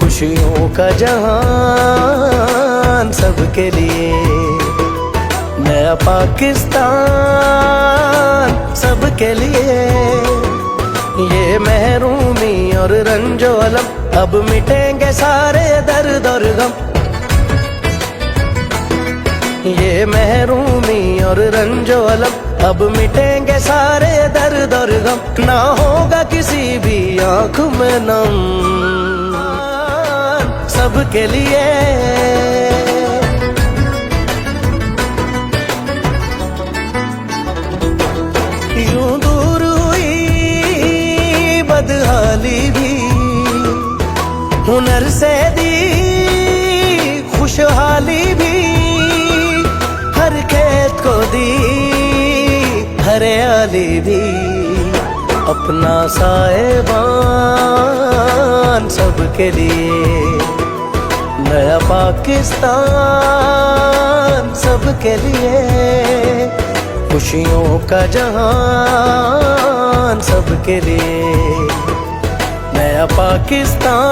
खुशियों का जहान सबके लिए, नया पाकिस्तान सबके लिए। ये महरूमी और रंजो अलम, अब मिटेंगे सारे दर्द और गम। ये महरूमी और रंजो अलम, अब मिटेंगे सारे दर्द और गम। ना होगा किसी भी आँख में नम सबके लिए। यूं दूर हुई बदहाली भी, हुनर से दी खुशहाली भी। हर खेत को दी हरियाली भी, अपना साएबान सबके लिए, नया पाकिस्तान सबके लिए। खुशियों का जहान सबके लिए, नया पाकिस्तान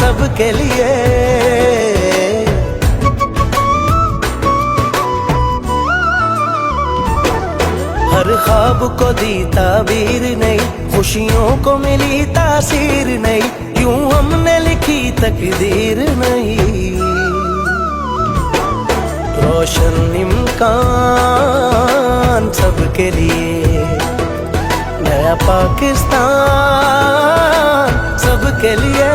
सबके लिए। हर ख्वाब को दी ताबीर नई, खुशियों को मिली तासीर नई। यूं हमने लिखी तकदीर नहीं, रोशन इम्कान सबके लिए, नया पाकिस्तान सबके लिए।